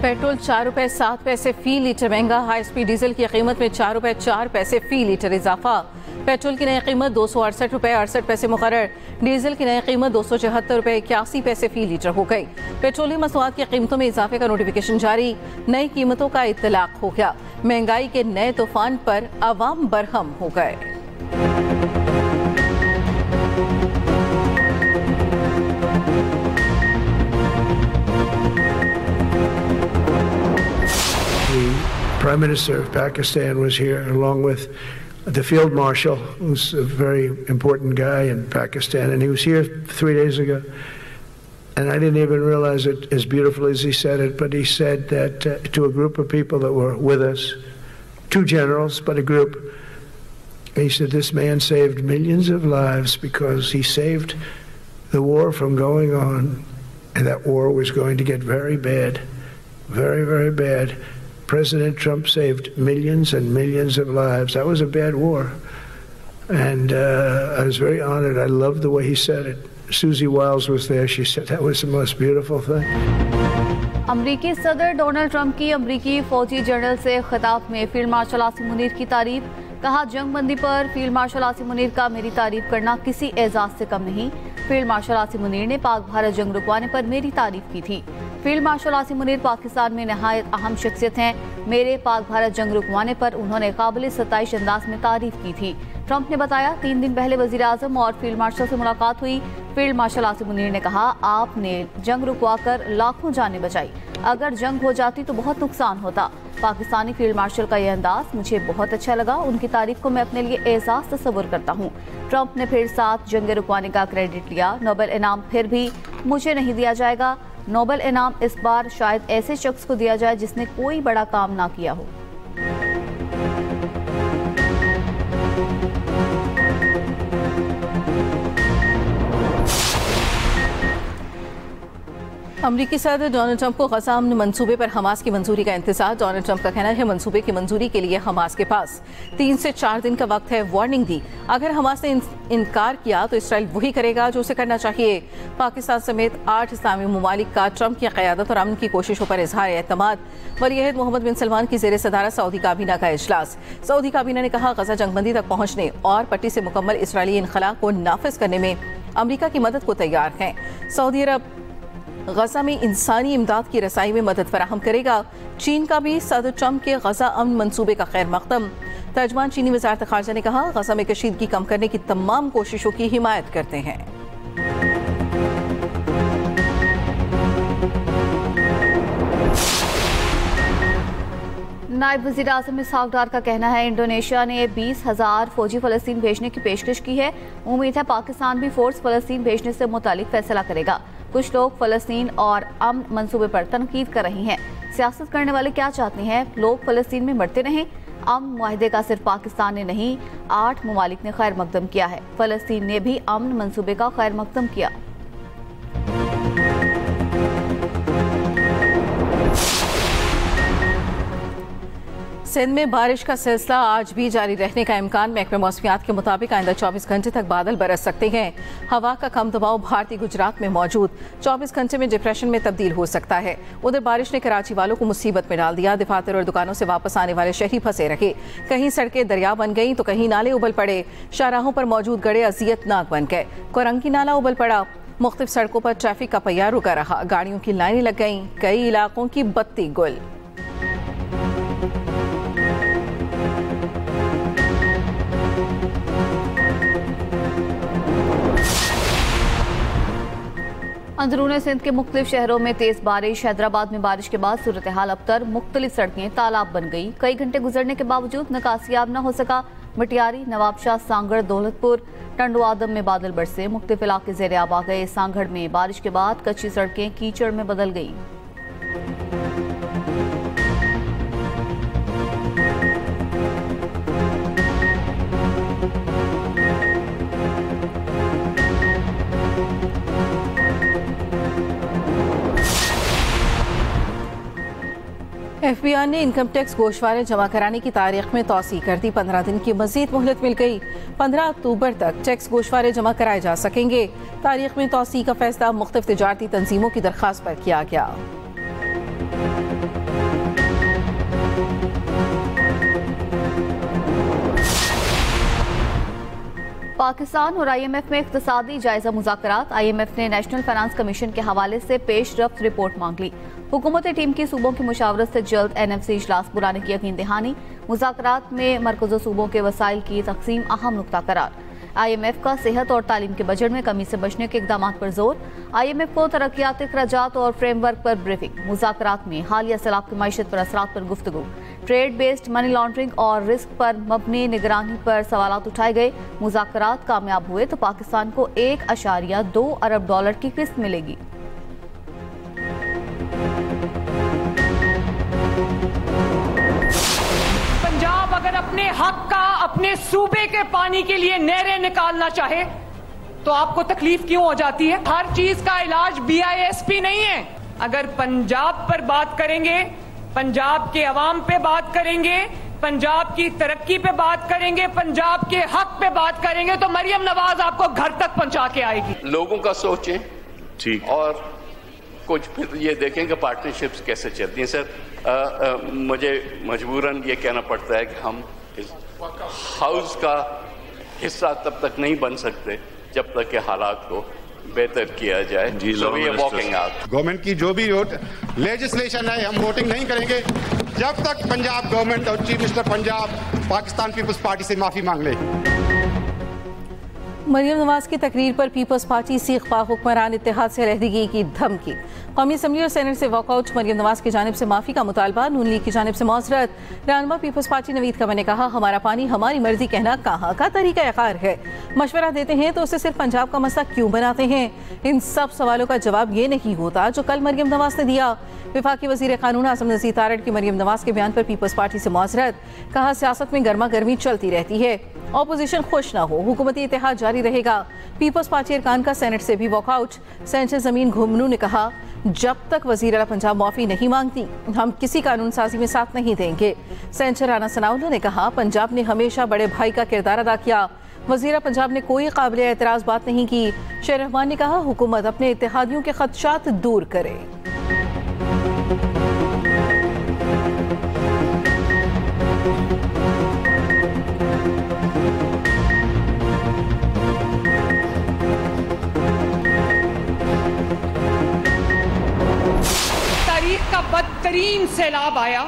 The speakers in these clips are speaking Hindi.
पेट्रोल 4 रुपए 7 पैसे फी लीटर महंगा। हाई स्पीड डीजल की कीमत में 4 रुपए 4 पैसे फी लीटर इजाफा। पेट्रोल की नई कीमत 268 रुपए 68 पैसे मुकर्रर। डीजल की नई कीमत 274 रुपए 81 पैसे फी लीटर हो गई। पेट्रोलियम मसनूआत की कीमतों में इजाफे का नोटिफिकेशन जारी। नई कीमतों का इत्तलाक हो गया। महंगाई के नए तूफान पर अवाम बरहम हो गए। Prime Minister of Pakistan was here, along with the Field Marshal, who's a very important guy in Pakistan, and he was here 3 days ago. And I didn't even realize it as beautiful as he said it, but he said that to a group of people that were with us, 2 generals, but a group, he said this man saved millions of lives because he saved the war from going on, and that war was going to get very bad, very, very bad. President Trump saved millions and millions of lives. That was a bad war. And I was very honored. I loved the way he said it. Susie Wiles was there. She said that was the most beautiful thing. अमरीकी सदर डोनाल्ड ट्रंप की अमरीकी फौजी जनरल से खिताब में फील्ड मार्शल आसिम मुनीर की तारीफ। कहा, जंगबंदी पर फील्ड मार्शल आसिम मुनीर का मेरी तारीफ करना किसी एजाज से कम नहीं। फील्ड मार्शल आसिम मुनीर ने पाक भारत जंग रुकवाने पर मेरी तारीफ की थी। फील्ड मार्शल आसिम मुनीर पाकिस्तान में नहायत अहम शख्सियत हैं। मेरे पाक भारत जंग रुकवाने पर उन्होंने काबिल सताइश अंदाज में तारीफ की थी। ट्रंप ने बताया, 3 दिन पहले वजीर आजम और फील्ड मार्शल से मुलाकात हुई। फील्ड मार्शल आसिम मुनीर ने कहा, आपने जंग रुकवाकर लाखों जानें बचाई। अगर जंग हो जाती तो बहुत नुकसान होता। पाकिस्तानी फील्ड मार्शल का यह अंदाज मुझे बहुत अच्छा लगा। उनकी तारीफ को मैं अपने लिए एहसास तस्वुर करता हूँ। ट्रंप ने फिर साथ जंग रुकवाने का क्रेडिट लिया। नोबेल इनाम फिर भी मुझे नहीं दिया जाएगा। नोबेल इनाम इस बार शायद ऐसे शख्स को दिया जाए जिसने कोई बड़ा काम ना किया हो। अमरीकी सदर डोनाल्ड ट्रंप को गजा अमन मंसूबे पर हमास की मंजूरी का इंतजार। डोनाल्ड ट्रंप का कहना है मंसूबे की मंजूरी के लिए हमास के पास 3 से 4 दिन का वक्त है। वार्निंग दी, अगर हमास ने इनकार किया तो इसराइल वही करेगा जो उसे करना चाहिए। पाकिस्तान समेत 8 इस्लामी ममालिक का ट्रंप की क़यादत और अमन की कोशिशों पर इजहार एतमाद। वलीअहद मोहम्मद बिन सलमान की ज़ेर सदारत सऊदी काबीना का इजलास। सऊदी काबीना ने कहा, गजा जंगबंदी तक पहुंचने और पट्टी से मुकम्मल इसराइली इनखला को नाफिज करने में अमरीका की मदद को तैयार है। सऊदी अरब गजा में इंसानी इमदाद की रसाई में मदद फराहम करेगा। चीन का भी सदर ट्रंप के गजा अमन मंसूबे का खैर मकदम। तर्जमान चीनी वज़ारत ख़ारजा ने कहा, गजा में कशीदगी कम करने की तमाम कोशिशों की हिमायत करते हैं। नायब वज़ीर आज़म इसहाक डार का कहना है, इंडोनेशिया ने 20,000 फौजी फ़लस्तीन भेजने की पेशकश की है। उम्मीद है पाकिस्तान भी फोर्स फ़लस्तीन भेजने से मुतालिक फैसला करेगा। कुछ लोग फ़लस्तीन और अमन मंसूबे पर तनकीद कर रही हैं। सियासत करने वाले क्या चाहते हैं? लोग फ़लस्तीन में मरते रहें? अमन मुआहदे का सिर्फ पाकिस्तान ने नहीं, 8 ममालिक ने खैर मकदम किया है। फ़लस्तीन ने भी अमन मंसूबे का खैर मकदम किया। सिंध में बारिश का सिलसिला आज भी जारी रहने का इम्कान। महकमे मौसमियात के मुताबिक आइंदा 24 घंटे तक बादल बरस सकते हैं। हवा का कम दबाव भारतीय गुजरात में मौजूद 24 घंटे में डिप्रेशन में तब्दील हो सकता है। उधर बारिश ने कराची वालों को मुसीबत में डाल दिया। दफातर और दुकानों से वापस आने वाले शहरी फंसे रहे। कहीं सड़कें दरिया बन गई तो कहीं नाले उबल पड़े। शाहराहों पर मौजूद गड़े अजियतनाक बन गए। कोरंगी नाला उबल पड़ा। मुख्तलिफ सड़कों पर ट्रैफिक का पहिया रुका रहा। गाड़ियों की लाइनें लग गईं। कई इलाकों की बत्ती गुल। अंदरूनी सिंध के मुख्तलिफ शहरों में तेज बारिश। हैदराबाद में बारिश के बाद सूरत हाल अबतर। मुख्तलिफ सड़कें तालाब बन गई। कई घंटे गुजरने के बावजूद निकासियाब न हो सका। मटियारी, नवाबशाह, सांगड़, दौलतपुर, टंडो आदम में बादल बरसे। मुख्तलिफ इलाके ज़ेर आब आ गए। सांगड़ में बारिश के बाद कच्ची सड़कें कीचड़ में बदल गई। FBI ने इनकम टैक्स गोशवारे जमा कराने की तारीख में तौसी कर दी। 15 दिन की मजीद मोहलत मिल गई। 15 अक्टूबर तक टैक्स गोशवारे जमा कराए जा सकेंगे। तारीख में तौसी का फैसला मुख्तलिफ तिजारती तंजीमों की दरख्वास्त पर किया गया। पाकिस्तान और IMF में इक्तिसादी जायजा मुज़ाकरात। IMF ने नेशनल फाइनेंस कमीशन के हवाले से पेश रफ्त रिपोर्ट मांग ली। हुकूमती टीम की सूबों की मुशावरत से जल्द NFC इजलास बुलाने की यकीन दहानी। मुज़ाकरात में मरकज़ी सूबों के वसाइल की तकसीम अहम नुक्ता करार। IMF का सेहत और तालीम के बजट में कमी से बचने के इकदाम पर जोर। IMF को तरक्याती अखराजात और फ्रेमवर्क पर ब्रीफिंग। मुज़ाकरात में हालिया सैलाब की मईशत पर असरात पर गुफ्तगू। ट्रेड बेस्ड मनी लॉन्ड्रिंग और रिस्क पर मबनी निगरानी पर सवालात उठाए गए। मुज़ाकरात कामयाब हुए तो पाकिस्तान को $1.2 अरब की किस्त मिलेगी। पंजाब अगर अपने हक का अपने सूबे के पानी के लिए नहरें निकालना चाहे तो आपको तकलीफ क्यों हो जाती है? हर चीज का इलाज BISP नहीं है। अगर पंजाब पर बात करेंगे, पंजाब के अवाम पे बात करेंगे, पंजाब की तरक्की पे बात करेंगे, पंजाब के हक पे बात करेंगे तो मरियम नवाज आपको घर तक पहुंचा के आएगी। लोगों का सोचें ठीक और कुछ फिर ये देखें कि पार्टनरशिप्स कैसे चलती हैं। सर मुझे मजबूरन ये कहना पड़ता है कि हम इस हाउस का हिस्सा तब तक नहीं बन सकते जब तक के हालात को बेहतर किया जाए। गवर्नमेंट की जो भी लेजिस्लेशन है हम वोटिंग नहीं करेंगे जब तक पंजाब गवर्नमेंट और chief minister Punjab Pakistan peoples party से माफी मांग ले। मरियम नवाज की तकरीर पर पीपल्स पार्टी सीख पा हुक्मरान इत्तेहाद से रहदगी की धमकी। कौमी असम्बली और सेनेट से वॉकआउट। मरियम नवाज की जानिब से माफी का मुतालबा। नून लीग की जानिब से मौजरत। रहनुमा पीपल्स पार्टी नवीद कमर ने कहा, हमारा पानी हमारी मर्जी कहना कहाँ का तरीका कार है। मशवरा देते हैं तो उसे सिर्फ पंजाब का मसला क्यों बनाते हैं? इन सब सवालों का जवाब ये नहीं होता जो कल मरियम नवाज ने दिया। विफाकी वजीर कानून आजम नज़ीर तारड़ की मरियम नवाज के बयान पर पीपल्स पार्टी से मौजरत। कहा, सियासत में गर्मा गर्मी चलती रहती है, ऑपोजिशन खुश ना हो, हुकूमती इत्तेहाद जारी रहेगा। पीपल्स पार्टी अरकान का सेनेट से भी वॉकआउट। सेनेटर जमीन घुमनू ने कहा, जब तक वजीर आला पंजाब माफी नहीं मांगती हम किसी कानून साजी में साथ नहीं देंगे। सेनेटर राना सनाउल्लाह ने कहा, पंजाब ने हमेशा बड़े भाई का किरदार अदा किया। वजीर पंजाब ने कोई काबिल एतराज बात नहीं की। शेर रहमान ने कहा, हुकूमत अपने इत्तेहादियों के खदशात दूर करे। का बदतरीन सैलाब आया,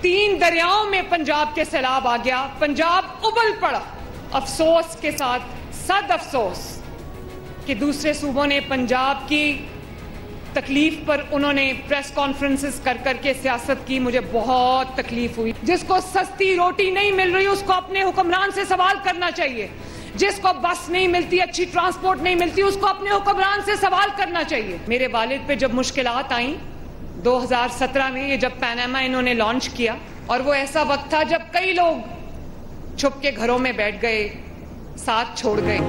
3 दरियाओं में पंजाब के सैलाब आ गया, पंजाब उबल पड़ा। अफसोस के साथ सद अफसोस कि दूसरे सूबों ने पंजाब की तकलीफ पर उन्होंने प्रेस कॉन्फ्रेंसेस कर करके सियासत की। मुझे बहुत तकलीफ हुई। जिसको सस्ती रोटी नहीं मिल रही उसको अपने हुक्मरान से सवाल करना चाहिए। जिसको बस नहीं मिलती, अच्छी ट्रांसपोर्ट नहीं मिलती, उसको अपने हुक्मरान से सवाल करना चाहिए। मेरे वालिद पे जब मुश्किलात आई 2017 में, ये जब पैनामा इन्होंने लॉन्च किया, और वो ऐसा वक्त था जब कई लोग छुप के घरों में बैठ गए, साथ छोड़ गए।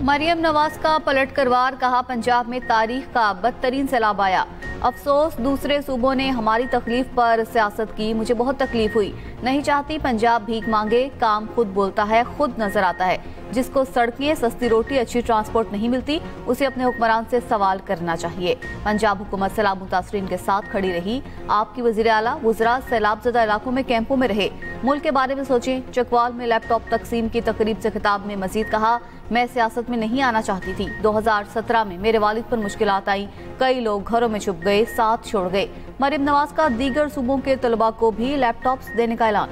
मरियम नवाज का पलट करवार। कहा, पंजाब में तारीख का बदतरीन सैलाब आया। अफसोस दूसरे सूबों ने हमारी तकलीफ पर सियासत की। मुझे बहुत तकलीफ हुई। नहीं चाहती पंजाब भीख मांगे, काम खुद बोलता है, खुद नजर आता है। जिसको सड़कें, सस्ती रोटी, अच्छी ट्रांसपोर्ट नहीं मिलती उसे अपने हुक्मरान से सवाल करना चाहिए। पंजाब हुकूमत सैलाब मुतासरीन के साथ खड़ी रही। आपकी वजीर आला वज़रा सैलाब ज़दा इलाकों में कैंपों में रहे। मुल्क के बारे में सोचें। चकवाल में लैपटॉप तकसीम की तकरीब से खिताब में मजीद कहा, मैं सियासत में नहीं आना चाहती थी। 2017 में मेरे वालिद पर मुश्किलात आई, कई लोग घरों में छुप गए, साथ छोड़ गए। मरियम नवाज का दीगर सूबों के तलबा को भी लैपटॉप्स देने का ऐलान।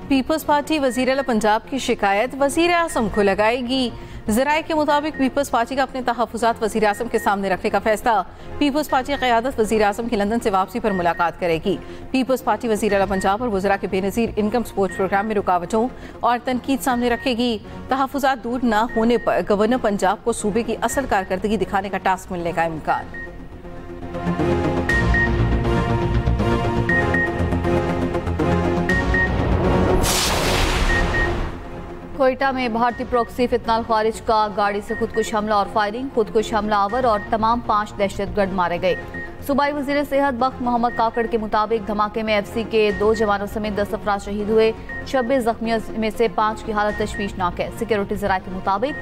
पीपल्स पार्टी वजीर आला पंजाब की शिकायत वजीर आज़म को लगाएगी। ज़राए के मुताबिक पीपल्स पार्टी का अपने तहफ़्फ़ुज़ात वज़ीर आज़म के सामने रखने का फैसला। पीपल्स पार्टी क़यादत वज़ीर आज़म की लंदन से वापसी पर मुलाकात करेगी। पीपल्स पार्टी वज़ीर आला पंजाब और वज़रा के बेनज़ीर इनकम सपोर्ट प्रोग्राम में रुकावटों और तनकीद सामने रखेगी। तहफ़्फ़ुज़ात दूर न होने पर गवर्नर पंजाब को सूबे की असल कारकर्दगी दिखाने का टास्क मिलने का इम्कान। क्वेटा में भारतीय प्रॉक्सी फितनाल खारिज का गाड़ी से खुदकुश हमला और फायरिंग, खुदकुश हमलावर और तमाम 5 दहशतगर्द मारे गए। सूबाई वजीर सेहत बख्त मोहम्मद काकड़ के मुताबिक धमाके में FC के 2 जवानों समेत 10 अफराद शहीद हुए। 26 जख्मियों में से 5 की हालत तशवीशनाक है। सिक्योरिटी जराये के मुताबिक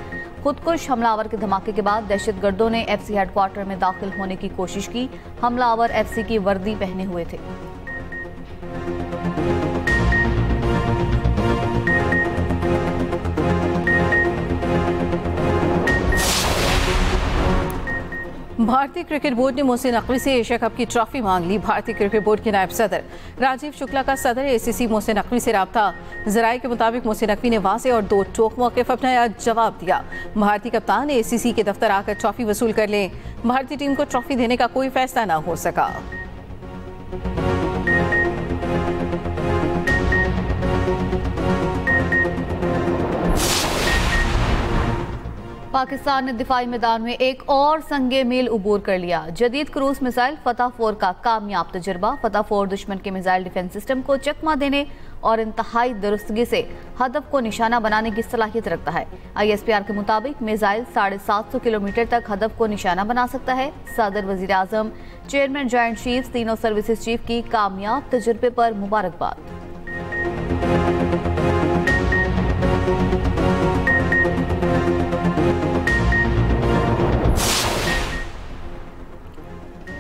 खुदकुश हमलावर के धमाके के बाद दहशतगर्दों ने FC हेडक्वार्टर में दाखिल होने की कोशिश की। हमलावर FC की वर्दी पहने हुए थे। भारतीय क्रिकेट बोर्ड ने मोहसिन नकवी से एशिया कप की ट्रॉफी मांग ली। भारतीय क्रिकेट बोर्ड के नायब सदर राजीव शुक्ला का सदर ACC मोहसिन नकवी से राब्ता। जराये के मुताबिक मोहसिन नकवी ने वाज़ेह और 2 टोक मौक़िफ़ अपनाया, जवाब दिया भारतीय कप्तान ACC के दफ्तर आकर ट्रॉफी वसूल कर लें। भारतीय टीम को ट्रॉफी देने का कोई फैसला न हो सका। पाकिस्तान ने दिफाई मैदान में एक और संगे मील उबूर कर लिया। जदीद क्रूज मिसाइल फतह 4 का कामयाब तजुर्बा। फतह 4 दुश्मन के मिसाइल डिफेंस सिस्टम को चकमा देने और इंतहाई दुरुस्तगी से हदफ को निशाना बनाने की सलाहियत रखता है। ISPR के मुताबिक मिसाइल 750 किलोमीटर तक हदफ को निशाना बना सकता है। सदर, वजीर आजम, चेयरमैन जॉइंट चीफ, तीनों सर्विसेज चीफ की कामयाब तजुर्बे पर मुबारकबाद।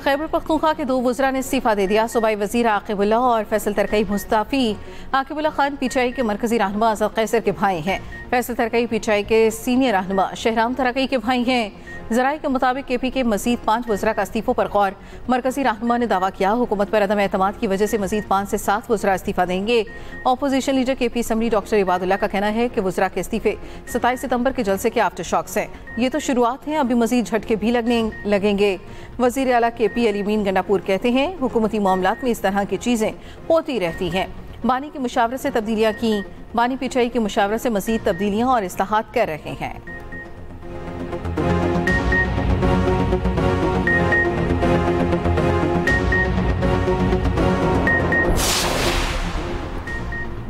खैबर पख्तूनख्वा के 2 वज़रा ने इस्तीफा दे दिया। सूबाई वज़ीर आकिबुल्ला और फैसल तरकई मुस्ताफ़ी। आकिबुल्ला खान PTI के मरकजी रहनुमा आज़ाद कैसर के भाई हैं। फैसल तरकई PTI के सीनियर रहनुमा शहराम तरकई के भाई हैं। जराये के मुताबिक KP के मजीद 5 वज़रा का इस्तीफ़ों पर गौर। मरकजी रहनुमा ने दावा किया हुकूमत पर अदम एतमाद की वजह से मजीद 5 से 7 वज़रा इस्तीफा देंगे। Opposition leader KP assembly doctor Ibadullah का कहना है कि वज़रा के इस्तीफे 27 सितंबर के जलसे के आफ्टर शॉक्स हैं। ये तो शुरुआत है, अभी मजीद झटके भी लगेंगे। वज़ीर आला KP अली अमीन गंडापुर कहते हैं हुकूमती मामलात में इस तरह की चीज़ें होती रहती हैं। बानी की मुशावरत से तब्दीलियाँ की। बानी PTI की मुशावरत से मजीद तब्दीलियाँ और इस्लाहात कर रहे हैं।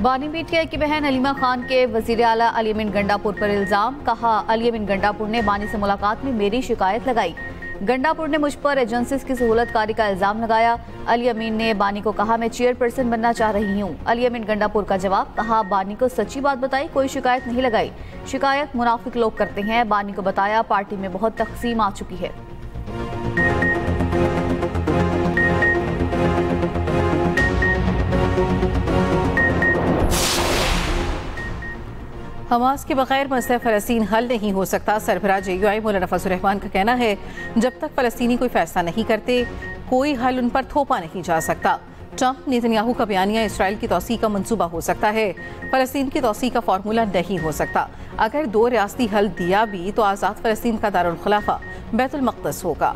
बानी PTI की बहन अलीमा खान के वज़ीर आला अली अमीन गंडापुर पर इल्ज़ाम। कहा, अली अमीन गंडापुर ने बानी से मुलाकात में मेरी शिकायत लगाई। गंडापुर ने मुझ पर एजेंसीज की सहूलतकारी का इल्ज़ाम लगाया। अली अमीन ने बानी को कहा, मैं चेयरपर्सन बनना चाह रही हूँ। अली अमीन गंडापुर का जवाब। कहा, बानी को सच्ची बात बताई, कोई शिकायत नहीं लगाई। शिकायत मुनाफिक लोग करते हैं। बानी को बताया पार्टी में बहुत तकसीम आ चुकी है। हमास के बगैर मसला फ़लस्तीन हल नहीं हो सकता। सरबराह JUI मौलाना फजल रहमान का कहना है जब तक फ़लस्तीनी कोई फैसला नहीं करते कोई हल उन पर थोपा नहीं जा सकता। ट्रंप नेतन्याहू का बयानिया इसराइल की तौसीक़ का मंसूबा हो सकता है, फ़लस्तीन की तौसीक़ का फार्मूला नहीं हो सकता। अगर 2 रियासती हल दिया भी तो आज़ाद फ़लस्तीन का दारुल खिलाफा बैतुल मक़दस होगा।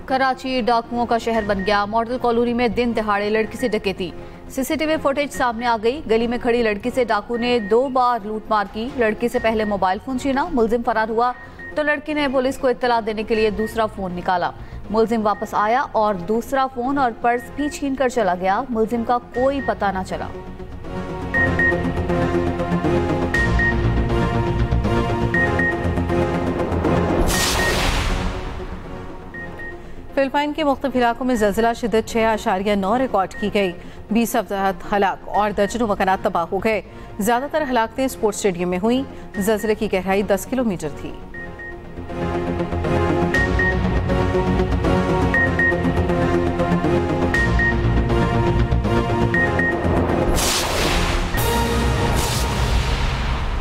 कराची डाकुओं का शहर बन गया। मॉडल कॉलोनी में दिन दहाड़े लड़की से डकैती। CCTV फुटेज सामने आ गई। गली में खड़ी लड़की से डाकू ने 2 बार लूटमार की। लड़की से पहले मोबाइल फोन छीना। मुलजिम फरार हुआ तो लड़की ने पुलिस को इत्तला देने के लिए दूसरा फोन निकाला। मुलजिम वापस आया और दूसरा फोन और पर्स भी छीन कर चला गया। मुलजिम का कोई पता न चला। फिलिपाइन के मुख्तलिफ इलाकों में ज़लज़ला शिद्दत 6.9 रिकॉर्ड की गई। 20 अफराद हलाक और दर्जनों मकानात तबाह हो गए। ज़्यादातर हलाकतें स्पोर्ट्स स्टेडियम में हुई। ज़लज़ले की गहराई 10 किलोमीटर थी।